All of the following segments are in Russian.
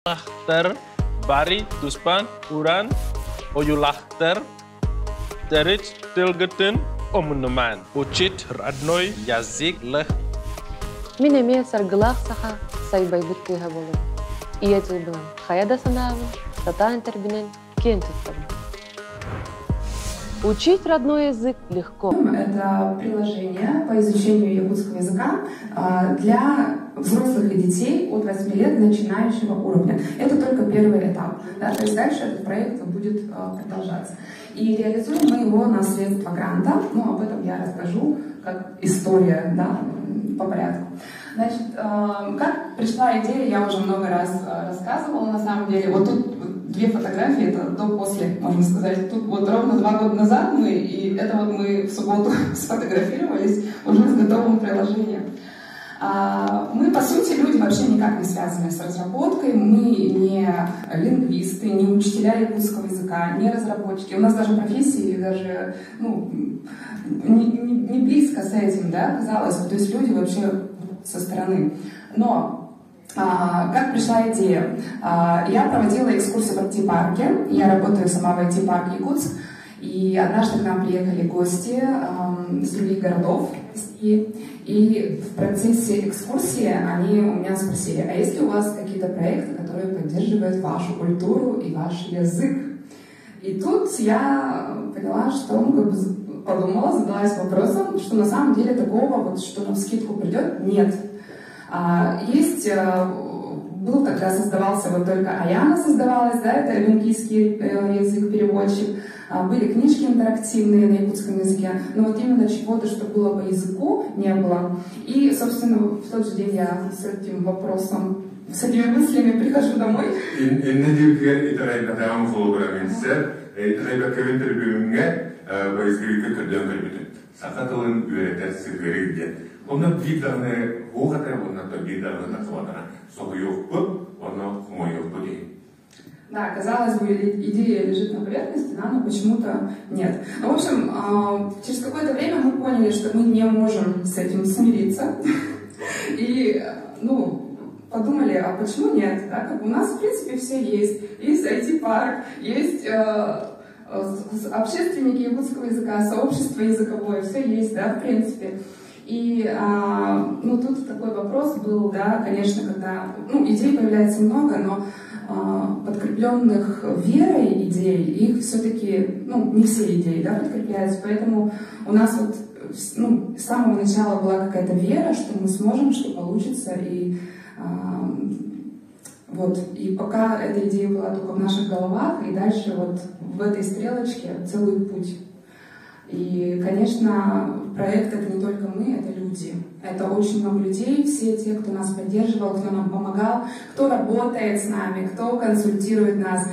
Lachter, Bari, Duspan, Uran, Oyulachter, Terich, Tilgeten, Omunuman, Uchit, Radnoy, Язык, Лех. Минеме саргылах саха сайбай буткыга болу. Иетил билан хаяда санавы, татан тербинен кен туттабы. Учить родной язык легко. Это приложение по изучению якутского языка для взрослых и детей от 8 лет начинающего уровня. Это только первый этап. Да, то есть дальше этот проект будет продолжаться. И реализуем мы его на средства гранта. Ну, об этом я расскажу, как история, да, по порядку. Значит, как пришла идея, я уже много раз рассказывала, на самом деле. Вот тут две фотографии, это до-после, можно сказать. Тут вот ровно 2 года назад мы, и это вот мы в субботу сфотографировались уже с готовым приложением. Мы, по сути, люди вообще никак не связаны с разработкой. Мы не лингвисты, не учителя якутского языка, не разработчики. У нас даже профессии даже не близко с этим, да, казалось. То есть люди вообще со стороны. Но как пришла идея? Я проводила экскурсии в IT-парке. Я работаю сама в IT-парке Якутск. И однажды к нам приехали гости из других городов. И в процессе экскурсии они у меня спросили: а есть ли у вас какие-то проекты, которые поддерживают вашу культуру и ваш язык? И тут я поняла, что, подумала, задалась вопросом, что на самом деле такого, вот, что на вскидку придет, нет. Есть, тогда создавался вот только Аяна создавалась, да, это олимпийский язык-переводчик. Были книжки интерактивные на якутском языке, но вот именно чего-то, что было по языку, не было. И, собственно, в тот же день я с этим вопросом, с этими мыслями прихожу домой. Да, казалось бы, идея лежит на поверхности, да, но почему-то нет. Ну, в общем, через какое-то время мы поняли, что мы не можем с этим смириться. И, подумали, а почему нет? Да? Как у нас, в принципе, все есть. Есть IT-парк, есть общественники якутского языка, сообщество языковое, все есть, да, в принципе. И тут такой вопрос был, да, конечно, когда идей появляется много, но подкрепленных верой идей, их все-таки, не все идеи, да, подкрепляются, поэтому у нас вот, с самого начала была какая-то вера, что мы сможем, что получится, и и пока эта идея была только в наших головах, и дальше вот в этой стрелочке целый путь. И, конечно, проект — это не только мы, это люди. Это очень много людей, все те, кто нас поддерживал, кто нам помогал, кто работает с нами, кто консультирует нас,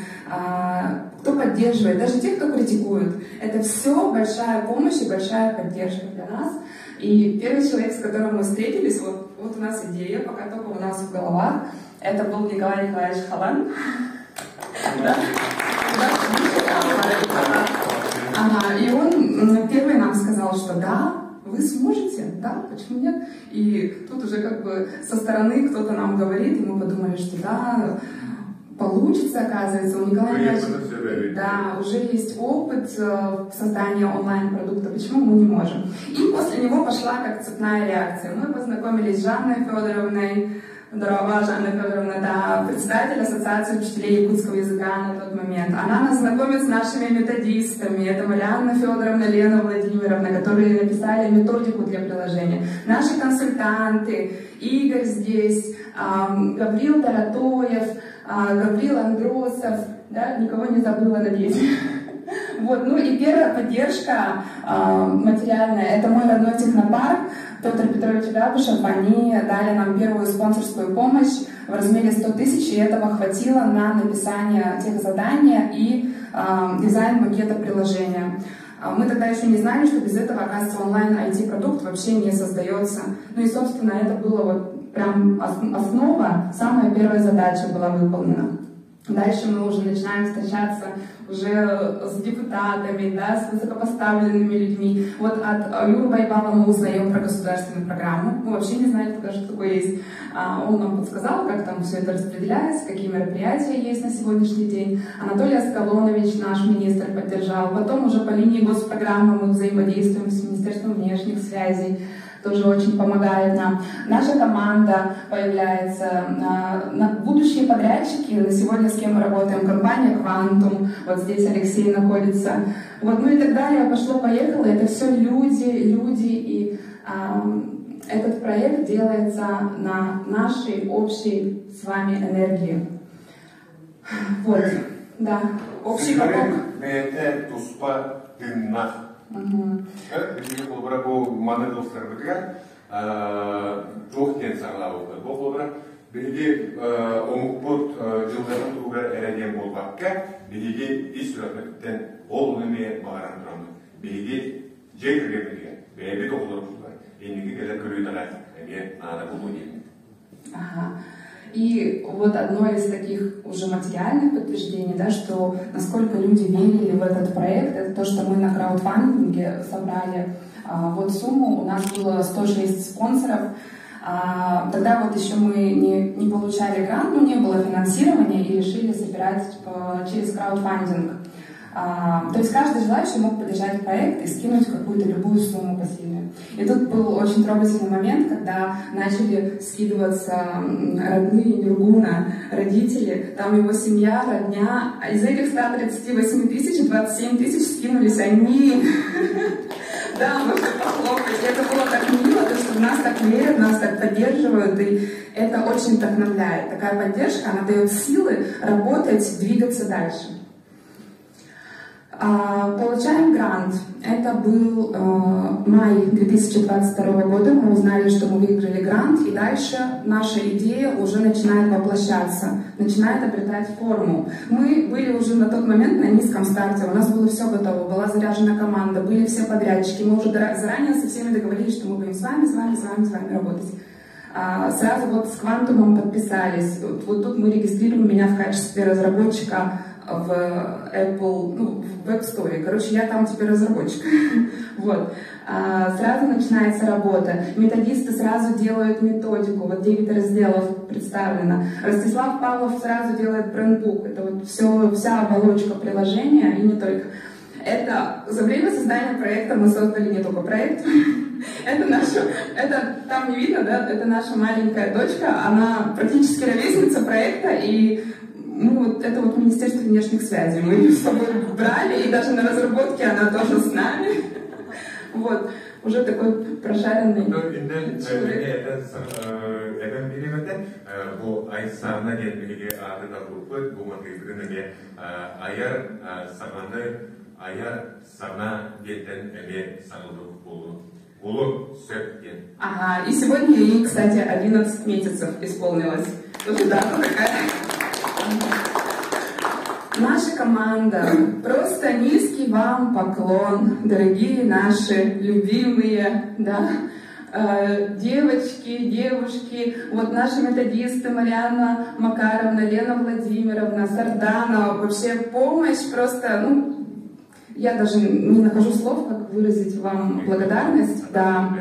кто поддерживает, даже те, кто критикует. Это все большая помощь и большая поддержка для нас. И первый человек, с которым мы встретились, вот у нас идея, пока только у нас в головах, это был Николай Николаевич Халан. И он первый нам сказал, что да, вы сможете, да, почему нет? И тут уже как бы со стороны кто-то нам говорит, и мы подумали, что да, получится, оказывается, у Николая Николаевича, да, уже есть опыт создания онлайн-продукта, почему мы не можем? И после него пошла как цепная реакция. Мы познакомились с Жанной Федоровной. Здорова, Жанна Федоровна, да, председатель Ассоциации учителей якутского языка на тот момент. Она нас знакомит с нашими методистами. Это Марианна Федоровна, Лена Владимировна, которые написали методику для приложения. Наши консультанты, Игорь здесь, Гаврил Таратоев, Гаврил Андросов, да, никого не забыла, надеюсь. И первая поддержка материальная — это мой родной технопарк, Петр Петрович Рябышев. Они дали нам первую спонсорскую помощь в размере 100 тысяч, и этого хватило на написание тех задания и дизайн макета приложения. Мы тогда еще не знали, что без этого, оказывается, онлайн-IT-продукт вообще не создается. И, собственно, это было вот прям основа, самая первая задача была выполнена. Дальше мы уже начинаем встречаться уже с депутатами, да, с высокопоставленными людьми. Вот от Юры Байбала мы узнаем про государственную программу. Мы вообще не знали, что такое есть. Он нам подсказал, как там все это распределяется, какие мероприятия есть на сегодняшний день. Анатолий Аскалонович, наш министр, поддержал. Потом уже по линии госпрограммы мы взаимодействуем с Министерством внешних связей. Тоже очень помогает нам. Наша команда появляется, будущие подрядчики, на сегодня с кем мы работаем, компания «Квантум», вот здесь Алексей находится, вот, ну и так далее, пошло-поехало, это все люди, и этот проект делается на нашей общей с вами энергии. Вот, да, общий поток. Биги болбара бу маны достар битга жок кен саглау болбара биги омукпут жылдарын туга эреден болбакка биги исүрөттен ол неме багаран турам биги жегерге биги беби тоголор булар энеги келе көрүнөр эме нада болу дейм. И вот одно из таких уже материальных подтверждений, да, что насколько люди верили в этот проект, это то, что мы на краудфандинге собрали вот сумму, у нас было 106 спонсоров. Тогда вот еще мы не получали грант, ну, не было финансирования и решили собирать через краудфандинг. То есть каждый желающий мог поддержать проект и скинуть какую-то любую сумму посильную. И тут был очень трогательный момент, когда начали скидываться родные Нюргуна, родители, там его семья, родня, а из этих 138 тысяч 27 тысяч скинулись они. Да, можно похлопать. Это было так мило, то, что в нас так верят, нас так поддерживают, и это очень вдохновляет. Такая поддержка, она дает силы работать, двигаться дальше. Получаем грант. Это был май 2022 года. Мы узнали, что мы выиграли грант, и дальше наша идея уже начинает воплощаться, начинает обретать форму. Мы были уже на тот момент на низком старте, у нас было все готово, была заряжена команда, были все подрядчики. Мы уже заранее со всеми договорились, что мы будем с вами работать. Сразу вот с Квантумом подписались. Вот тут мы регистрируем меня в качестве разработчика в Apple, ну, в App Store. Короче, я там теперь разработчик. Вот. Сразу начинается работа. Методисты сразу делают методику. Вот 9 разделов представлено. Ростислав Павлов сразу делает брендбук. Это вот вся оболочка приложения, и не только. Это за время создания проекта мы создали не только проект. Это там не видно, да? Это наша маленькая дочка. Она практически ровесница проекта, и вот это вот Министерство внешних связей. Мы ее с собой брали, и даже на разработке она тоже с нами. Вот. Уже такой прошаренный человек. Ага, и сегодня ей, кстати, 11 месяцев исполнилось. Тоже дата такая. Наша команда, просто низкий вам поклон, дорогие наши любимые, да, девочки, девушки, вот наши методисты Марьяна Макаровна, Лена Владимировна, Сардана, вообще помощь просто, ну, я даже не нахожу слов, как выразить вам благодарность, да.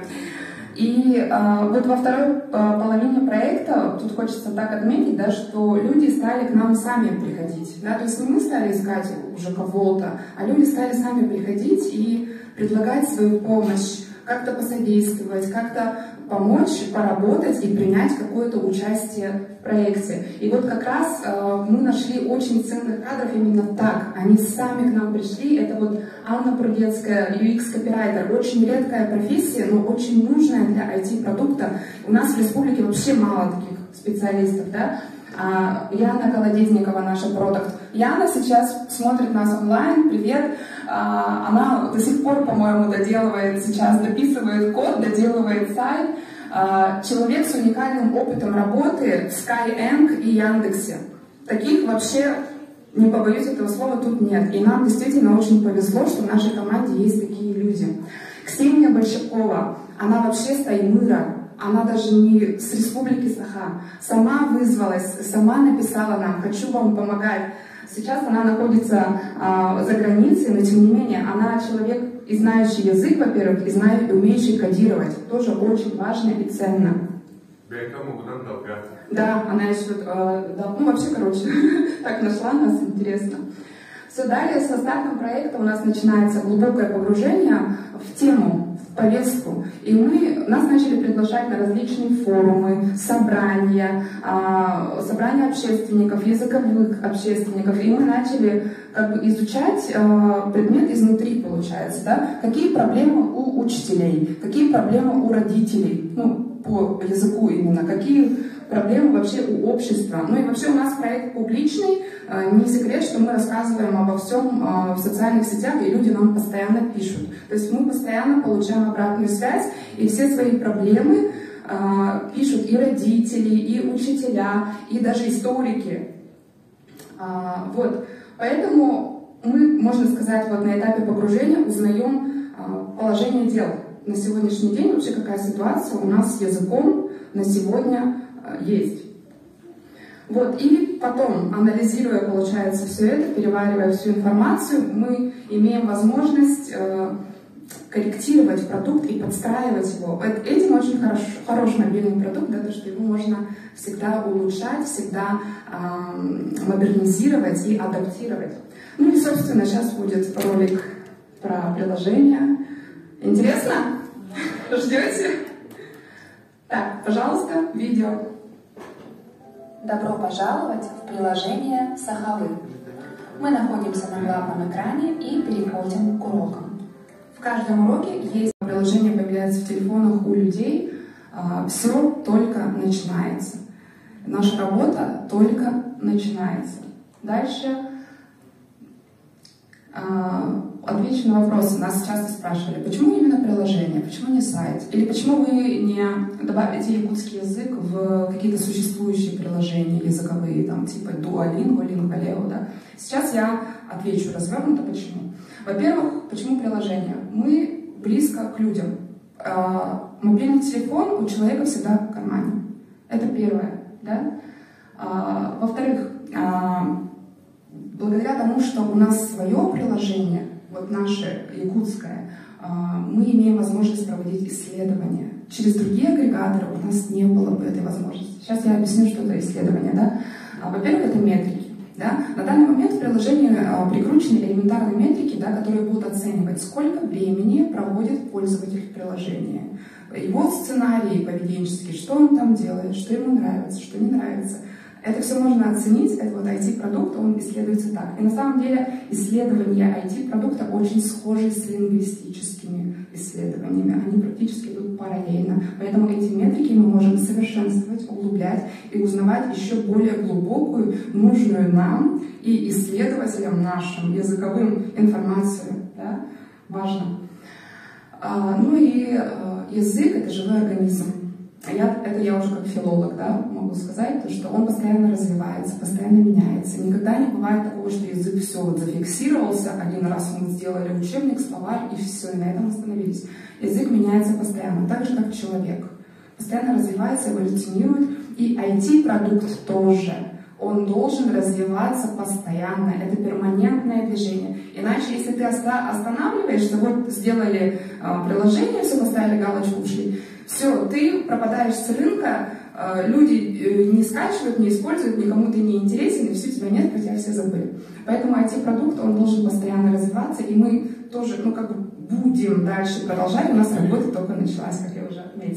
И вот во второй половине проекта, тут хочется так отметить, да, что люди стали к нам сами приходить. Да, то есть не мы стали искать уже кого-то, а люди стали сами приходить и предлагать свою помощь, как-то посодействовать, как-то помочь, поработать и принять какое-то участие в проекте. И вот как раз мы нашли очень ценных кадров именно так. Они сами к нам пришли. Это вот Анна Прудецкая, UX-копирайтер. Очень редкая профессия, но очень нужная для IT-продукта. У нас в республике вообще мало таких специалистов, да? Яна Колодезникова, наша продакт. Яна сейчас смотрит нас онлайн, привет. Она до сих пор, по-моему, доделывает сейчас, дописывает код, доделывает сайт. Человек с уникальным опытом работы в Skyeng и Яндексе. Таких вообще, не побоюсь этого слова, тут нет. И нам действительно очень повезло, что в нашей команде есть такие люди. Ксения Большакова, она вообще с Таймыра. она даже не с Республики Саха, сама вызвалась, сама написала нам: «Хочу вам помогать». Сейчас она находится за границей, но тем не менее она человек, и знающий язык, во-первых, и умеющий кодировать. Тоже очень важно и ценно. Да, она еще, ну вообще, короче, так нашла нас, интересно. Все, далее со стартом проекта у нас начинается глубокое погружение в тему, в повестку. И нас начали приглашать на различные форумы, собрания общественников, языковых общественников. И мы начали как бы изучать предмет изнутри, получается, да? Какие проблемы у учителей, какие проблемы у родителей, ну, по языку именно, какие проблемы вообще у общества. Ну и вообще у нас проект публичный, не секрет, что мы рассказываем обо всем в социальных сетях, и люди нам постоянно пишут. То есть мы постоянно получаем обратную связь, и все свои проблемы пишут и родители, и учителя, и даже историки. Вот. Поэтому мы, можно сказать, вот на этапе погружения узнаем положение дел. На сегодняшний день вообще какая ситуация у нас с языком на сегодня есть. Вот, и потом, анализируя, получается, все это, переваривая всю информацию, мы имеем возможность корректировать продукт и подстраивать его. Этим очень хорош мобильный продукт, да, то, что его можно всегда улучшать, всегда модернизировать и адаптировать. Ну и, собственно, сейчас будет ролик про приложение. Интересно? Ждете? Так, пожалуйста, видео. Добро пожаловать в приложение Сахавы. Мы находимся на главном экране и переходим к урокам. В каждом уроке есть приложение, появляется в телефонах у людей. Все только начинается. Наша работа только начинается. Дальше отвечу на вопросы. Нас часто спрашивали, почему именно приложение, почему не сайт? Или почему вы не добавите якутский язык в какие-то существующие приложения языковые, там, типа Duolingo, Lingualeo, да? Сейчас я отвечу развернуто, почему. Во-первых, почему приложение? Мы близко к людям. Мобильный телефон у человека всегда в кармане. Это первое, да? Во-вторых, благодаря тому, что у нас свое приложение, вот наше якутское, мы имеем возможность проводить исследования. Через другие агрегаторы у нас не было бы этой возможности. Сейчас я объясню, что это исследование. Да? Во-первых, это метрики. Да? На данный момент в приложении прикручены элементарные метрики, да, которые будут оценивать, сколько времени проводит пользователь в приложении. Его сценарии поведенческие, что он там делает, что ему нравится, что не нравится. Это все можно оценить, это вот IT-продукт, он исследуется так. И на самом деле исследования IT-продукта очень схожи с лингвистическими исследованиями. Они практически идут параллельно. Поэтому эти метрики мы можем совершенствовать, углублять и узнавать еще более глубокую, нужную нам и исследователям нашим языковым информацию. Да? Важно. Ну и язык — это живой организм. Это я уже как филолог, да, могу сказать, то, что он постоянно развивается, постоянно меняется. Никогда не бывает такого, что язык все вот зафиксировался, один раз мы сделали учебник, словарь, и все, и на этом остановились. Язык меняется постоянно, так же, как человек. Постоянно развивается, эволюционирует, и IT-продукт тоже. Он должен развиваться постоянно. Это перманентное движение. Иначе, если ты останавливаешься, вот сделали приложение, все, поставили галочку, ушли, все, ты пропадаешь с рынка, люди не скачивают, не используют, никому ты не интересен, и все, тебя нет, про тебя все забыли. Поэтому IT-продукт, он должен постоянно развиваться, и мы тоже, ну, как бы будем дальше продолжать. У нас работа только началась, как я уже отметила.